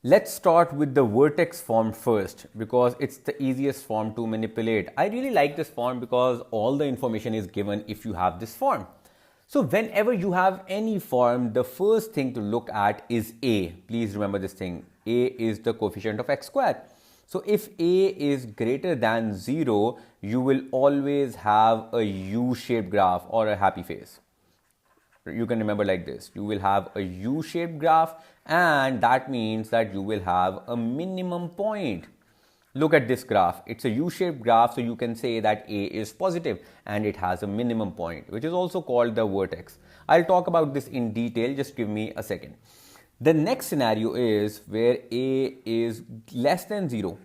Let's start with the vertex form first because it's the easiest form to manipulate. I really like this form because all the information is given if you have this form. So whenever you have any form, the first thing to look at is A. Please remember this thing. A is the coefficient of x squared. So if A is greater than 0, you will always have a U-shaped graph or a happy face. You can remember like this. You will have a U-shaped graph, and that means that you will have a minimum point. Look at this graph. It's a U-shaped graph, so you can say that A is positive and it has a minimum point, which is also called the vertex. I'll talk about this in detail. Just give me a second. The next scenario is where A is less than 0.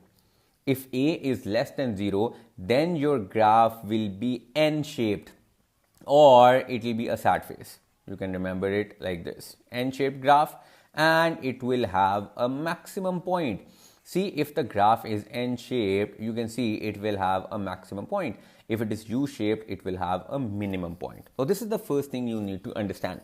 If A is less than 0, then your graph will be N-shaped or it will be a sad face. You can remember it like this. N-shaped graph, and it will have a maximum point. See, if the graph is N-shaped, you can see it will have a maximum point. If it is U-shaped, it will have a minimum point. So this is the first thing you need to understand.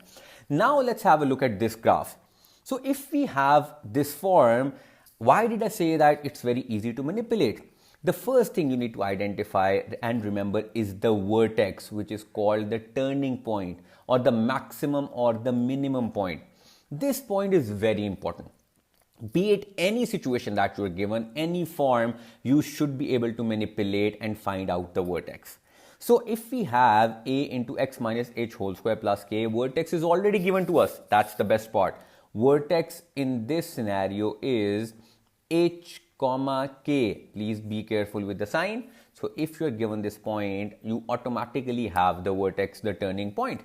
Now let's have a look at this graph. So if we have this form, why did I say that it's very easy to manipulate? The first thing you need to identify and remember is the vertex, which is called the turning point or the maximum or the minimum point. This point is very important. Be it any situation that you're given, any form, you should be able to manipulate and find out the vertex. So if we have a into x minus h whole square plus k, vertex is already given to us. That's the best part. Vertex in this scenario is h comma k. Please be careful with the sign. So if you're given this point, you automatically have the vertex, the turning point.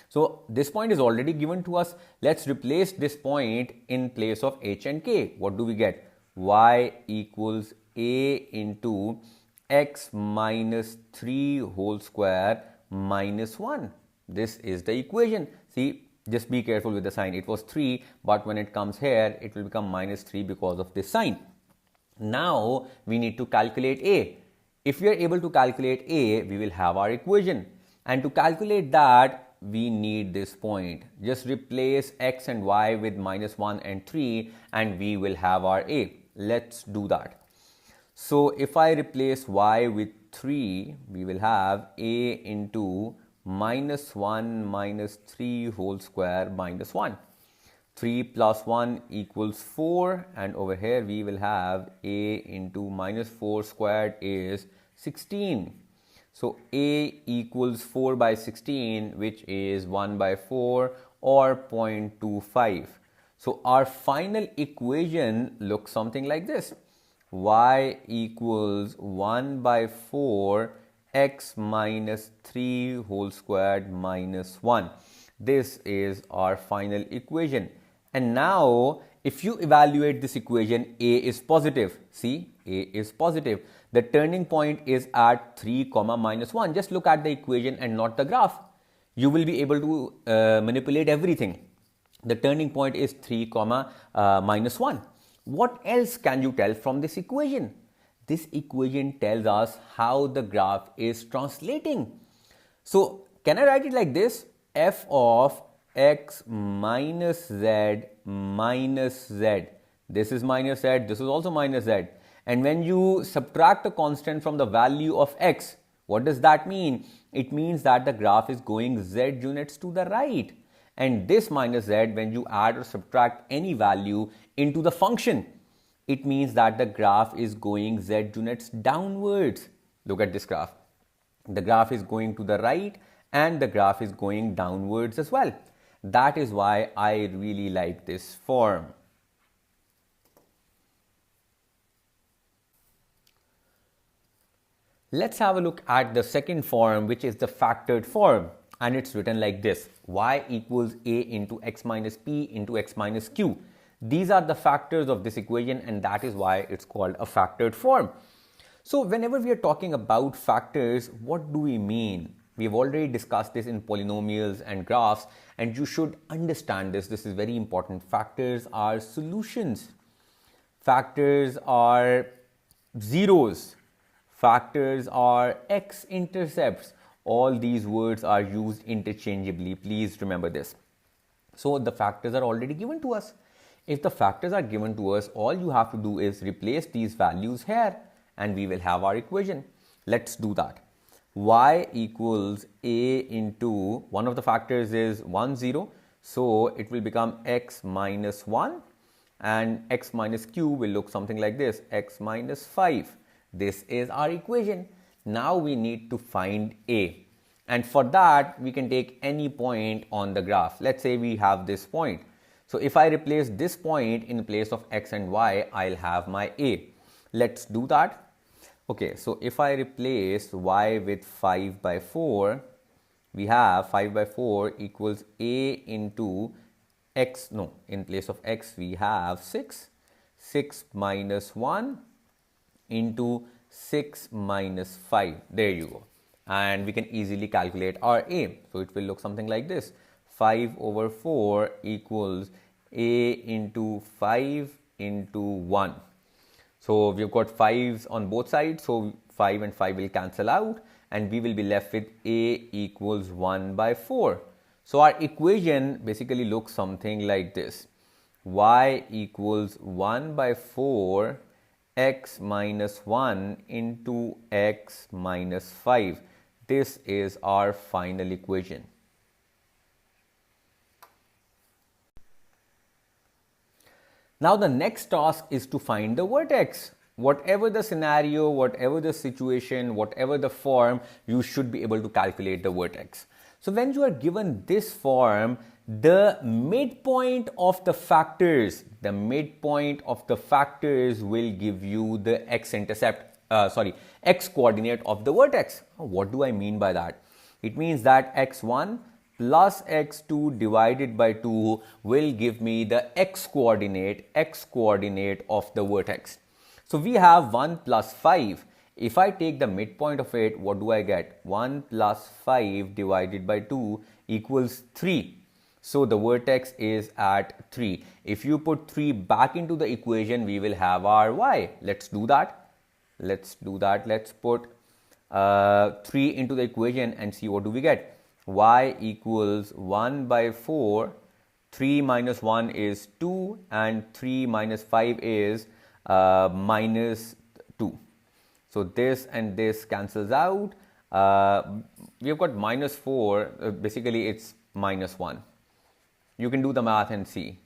So this point is already given to us. Let's replace this point in place of h and k. What do we get? Y equals a into x minus 3 whole square minus 1. This is the equation. See, just be careful with the sign. It was 3, but when it comes here, it will become minus 3 because of this sign. Now we need to calculate a. If we are able to calculate a, we will have our equation. And to calculate that, we need this point. Just replace x and y with minus 1 and 3 and we will have our a. Let's do that. So if I replace y with 3, we will have a into minus 1 minus 3 whole square minus 1. 3 plus 1 equals 4, and over here we will have a into minus 4 squared is 16. So a equals 4 by 16, which is 1 by 4 or 0.25. So our final equation looks something like this. Y equals 1 by 4 x minus 3 whole squared minus 1. This is our final equation. And now if you evaluate this equation, a is positive. See, a is positive. The turning point is at 3 comma minus 1. Just look at the equation and not the graph. You will be able to manipulate everything. The turning point is 3 comma minus 1. What else can you tell from this equation? This equation tells us how the graph is translating. So can I write it like this? F of x minus z minus z. This is minus z, this is also minus z. And when you subtract a constant from the value of x, what does that mean? It means that the graph is going z units to the right. And this minus z, when you add or subtract any value into the function, it means that the graph is going z units downwards. Look at this graph. The graph is going to the right and the graph is going downwards as well. That is why I really like this form. Let's have a look at the second form, which is the factored form, and it's written like this: y equals a into x minus p into x minus q. These are the factors of this equation, and that is why it's called a factored form. So whenever we are talking about factors, what do we mean? We have already discussed this in polynomials and graphs, and you should understand this. This is very important. Factors are solutions. Factors are zeros. Factors are x-intercepts. All these words are used interchangeably. Please remember this. So the factors are already given to us. If the factors are given to us, all you have to do is replace these values here and we will have our equation. Let's do that. Y equals a into, one of the factors is 1, 0. So it will become x minus 1 and x minus q will look something like this, x minus 5. This is our equation. Now we need to find a. And for that, we can take any point on the graph. Let's say we have this point. So if I replace this point in place of x and y, I'll have my a. Let's do that. Okay, so if I replace y with 5 by 4, we have 5 by 4 equals a into x, no, in place of x we have 6. 6 minus 1 into 6 minus 5. There you go. And we can easily calculate our a. So it will look something like this. 5 over 4 equals a into 5 into 1. So we've got 5s on both sides, so 5 and 5 will cancel out and we will be left with a equals 1 by 4. So our equation basically looks something like this. Y equals 1 by 4 x minus 1 into x minus 5. This is our final equation. Now the next task is to find the vertex. Whatever the scenario, whatever the situation, whatever the form, you should be able to calculate the vertex. So when you are given this form, the midpoint of the factors will give you the x coordinate of the vertex. What do I mean by that? It means that x1 plus x2 divided by 2 will give me the x coordinate of the vertex. So we have 1 plus 5. If I take the midpoint of it, what do I get? 1 plus 5 divided by 2 equals 3. So the vertex is at 3. If you put 3 back into the equation, we will have our y. Let's do that. Let's put 3 into the equation and see what do we get. Y equals 1 by 4. 3 minus 1 is 2 and 3 minus 5 is minus 2. So this and this cancels out. We have got minus 4. Basically it's minus 1. You can do the math and see.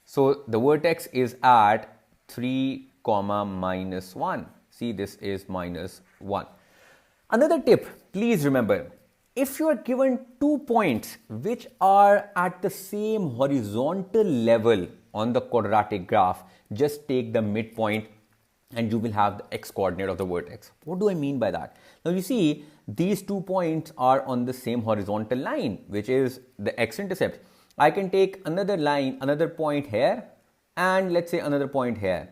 So the vertex is at 3 comma minus 1. See, this is minus 1. Another tip, please remember, if you are given 2 points which are at the same horizontal level on the quadratic graph, just take the midpoint and you will have the x coordinate of the vertex. What do I mean by that? Now you see, these 2 points are on the same horizontal line, which is the x-intercept. I can take another line, another point here, and let's say another point here.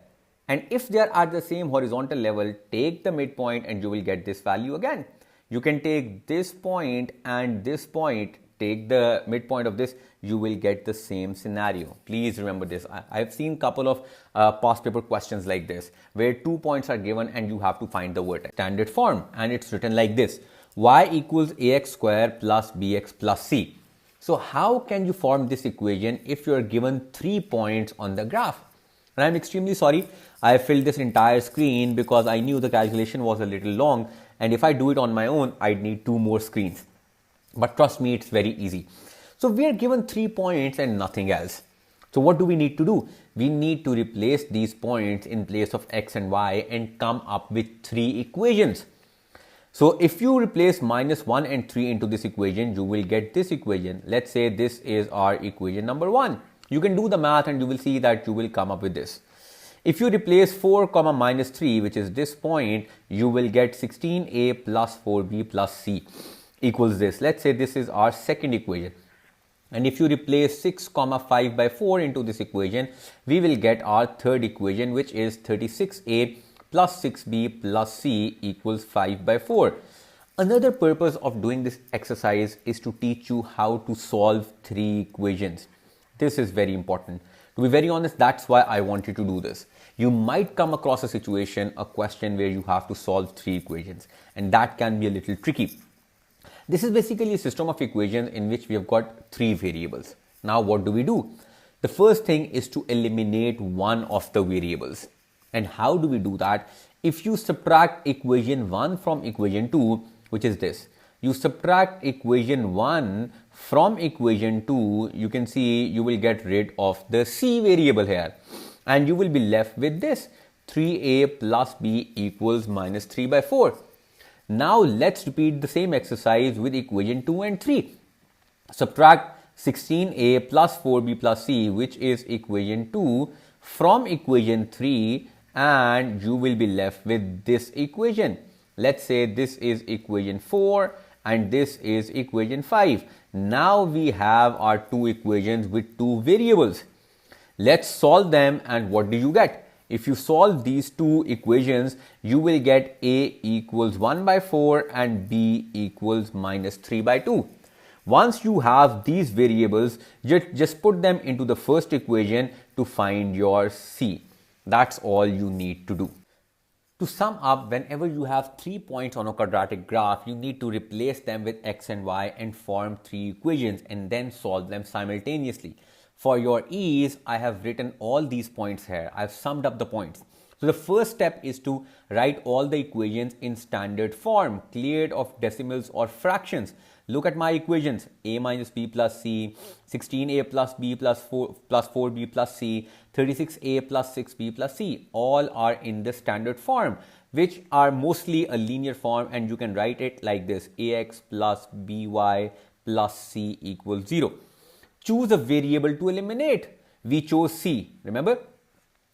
And if they are at the same horizontal level, take the midpoint and you will get this value again. You can take this point and this point, take the midpoint of this, you will get the same scenario. Please remember this. I've seen a couple of past paper questions like this, where 2 points are given and you have to find the vertex. Standard form, and it's written like this. Y equals ax square plus bx plus c. So how can you form this equation if you are given 3 points on the graph? And I'm extremely sorry, I filled this entire screen because I knew the calculation was a little long, and if I do it on my own, I'd need 2 more screens. But trust me, it's very easy. So we are given 3 points and nothing else. So what do we need to do? We need to replace these points in place of x and y and come up with 3 equations. So if you replace minus 1 and 3 into this equation, you will get this equation. Let's say this is our equation number 1. You can do the math and you will see that you will come up with this. If you replace 4 comma minus 3, which is this point, you will get 16a plus 4b plus c equals this. Let's say this is our second equation. And if you replace 6 comma 5 by 4 into this equation, we will get our third equation, which is 36a plus 6b plus c equals 5 by 4. Another purpose of doing this exercise is to teach you how to solve 3 equations. This is very important. To be very honest, that's why I want you to do this. You might come across a situation, a question where you have to solve 3 equations, and that can be a little tricky. This is basically a system of equations in which we have got 3 variables. Now what do? The first thing is to eliminate one of the variables. And how do we do that? If you subtract equation 1 from equation 2, which is this, you subtract equation 1 from equation 2, you can see you will get rid of the c variable here. And you will be left with this, 3a plus b equals minus 3 by 4. Now let's repeat the same exercise with equation 2 and 3. Subtract 16a plus 4b plus c, which is equation 2, from equation 3, and you will be left with this equation. Let's say this is equation 4 and this is equation 5. Now we have our two equations with two variables. Let's solve them, and what do you get? If you solve these two equations, you will get a equals 1 by 4 and b equals minus 3 by 2. Once you have these variables, just put them into the first equation to find your c. That's all you need to do. To sum up, whenever you have 3 points on a quadratic graph, you need to replace them with x and y and form 3 equations and then solve them simultaneously. For your ease, I have written all these points here. I've summed up the points. So the first step is to write all the equations in standard form, cleared of decimals or fractions. Look at my equations: a minus b plus c, 16a plus b plus 4b plus c, 36a plus 6b plus c. All are in the standard form, which are mostly a linear form, and you can write it like this: ax plus by plus c equals 0. Choose a variable to eliminate. We chose c, remember?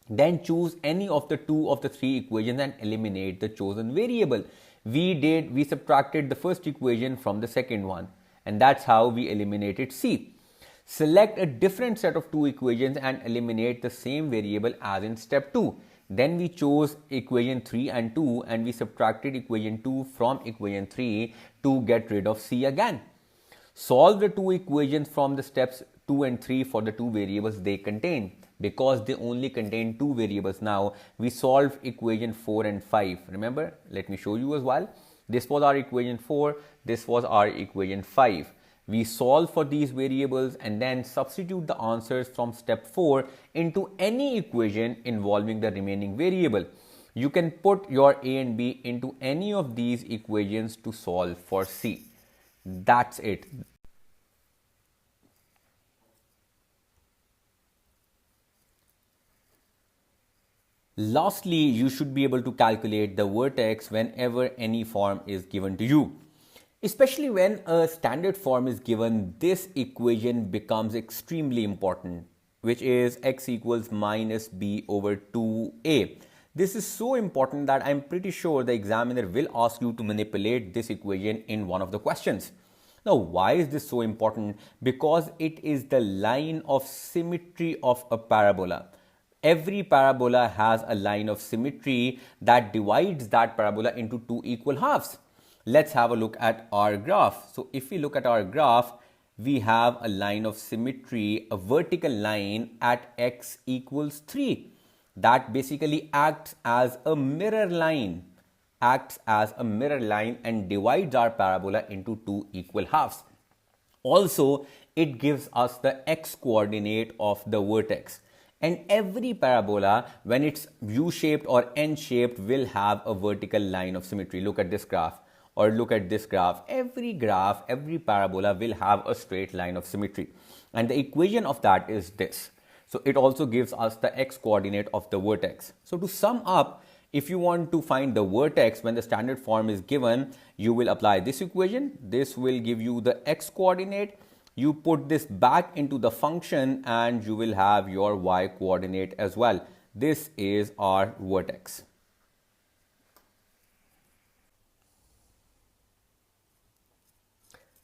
Then choose any of the two of the three equations and eliminate the chosen variable. We subtracted the first equation from the second one, and that's how we eliminated c. Select a different set of two equations and eliminate the same variable as in step 2. Then we chose equation 3 and 2, and we subtracted equation 2 from equation 3 to get rid of c again. Solve the two equations from the steps 2 and 3 for the two variables they contain. Because they only contain two variables now, we solve equation 4 and 5. Remember, let me show you as well. This was our equation 4, this was our equation 5. We solve for these variables and then substitute the answers from step 4 into any equation involving the remaining variable. You can put your a and b into any of these equations to solve for c. That's it. Lastly, you should be able to calculate the vertex whenever any form is given to you. Especially when a standard form is given, this equation becomes extremely important, which is x equals minus b over 2a. This is so important that I'm pretty sure the examiner will ask you to manipulate this equation in one of the questions. Now, why is this so important? Because it is the line of symmetry of a parabola. Every parabola has a line of symmetry that divides that parabola into two equal halves. Let's have a look at our graph. So if we look at our graph, we have a line of symmetry, a vertical line at x equals 3. That basically acts as a mirror line, and divides our parabola into two equal halves. Also, it gives us the x coordinate of the vertex. And every parabola, when it's U-shaped or N-shaped, will have a vertical line of symmetry. Look at this graph, or look at this graph. Every parabola will have a straight line of symmetry. And the equation of that is this. So it also gives us the x coordinate of the vertex. So to sum up, if you want to find the vertex when the standard form is given, you will apply this equation. This will give you the x coordinate. You put this back into the function and you will have your y coordinate as well. This is our vertex.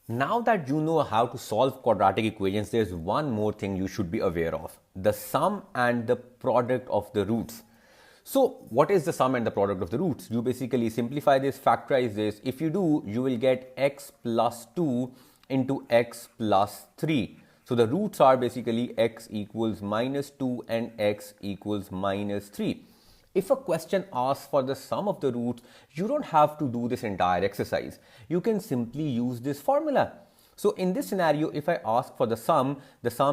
Now that you know how to solve quadratic equations, there's one more thing you should be aware of: the sum and the product of the roots. So what is the sum and the product of the roots? You basically simplify this, factorize this. If you do, you will get x plus 2 into x plus 3. So the roots are basically x equals minus 2 and x equals minus 3. If a question asks for the sum of the roots, you don't have to do this entire exercise. You can simply use this formula. So in this scenario, if I ask for the sum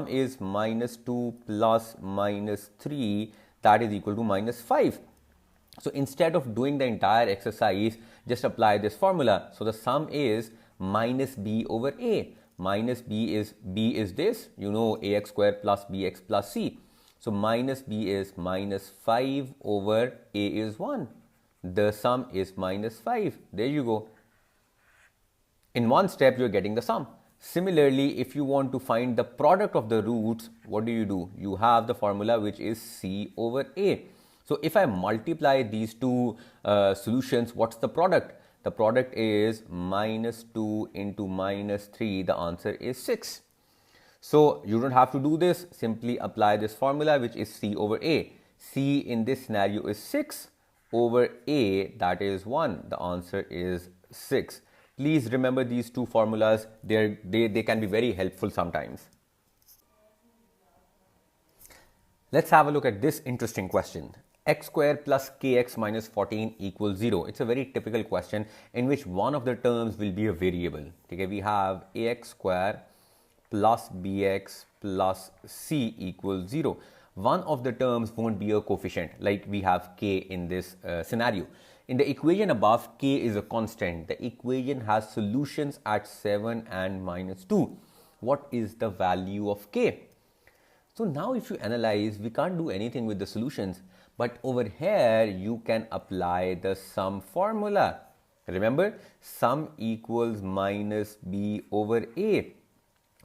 is minus 2 plus minus 3, that is equal to minus 5. So instead of doing the entire exercise, just apply this formula. So the sum is minus b over a. Minus b is this, you know, ax square plus bx plus c. So minus b is minus 5 over a is 1. The sum is minus 5. There you go. In one step, you're getting the sum. Similarly, if you want to find the product of the roots, what do? You have the formula which is c over a. So if I multiply these two solutions, what's the product? The product is minus 2 into minus 3. The answer is 6. So you don't have to do this. Simply apply this formula which is c over a. C in this scenario is 6 over a, that is 1. The answer is 6. Please remember these two formulas. They can be very helpful sometimes. Let's have a look at this interesting question. X square plus kx minus 14 equals 0. It's a very typical question in which one of the terms will be a variable. Okay, we have ax square plus bx plus c equals 0. One of the terms won't be a coefficient, like we have k in this scenario. In the equation above, k is a constant. The equation has solutions at 7 and minus 2. What is the value of k? So now if you analyze, we can't do anything with the solutions. But over here, you can apply the sum formula. Remember, sum equals minus b over a.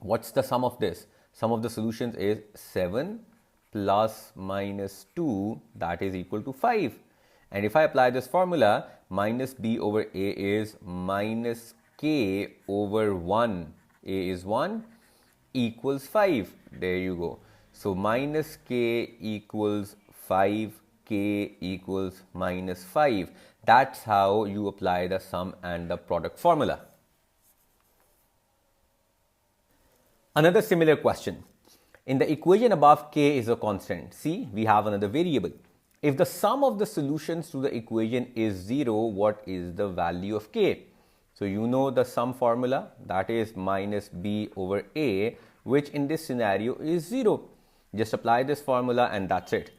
What's the sum of this? Sum of the solutions is 7 plus minus 2, that is equal to 5. And if I apply this formula, minus b over a is minus k over 1. A is 1 equals 5. There you go. So minus k equals 5, k equals minus 5. That's how you apply the sum and the product formula. Another similar question. In the equation above, k is a constant. See, we have another variable. If the sum of the solutions to the equation is 0, what is the value of k? So you know the sum formula, that is minus b over a, which in this scenario is 0. Just apply this formula and that's it.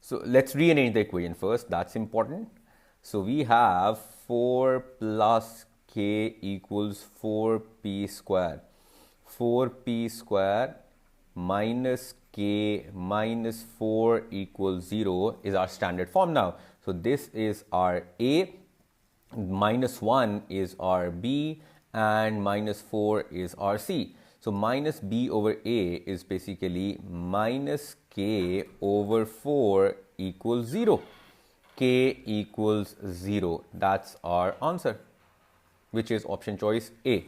So let's rearrange the equation first. That's important. So we have 4 plus k equals 4p square. 4p square minus k minus 4 equals 0 is our standard form now. So this is our a, minus 1 is our b, and minus 4 is our c. So minus b over a is basically minus k over 4 equals 0. K equals 0. That's our answer, which is option choice A.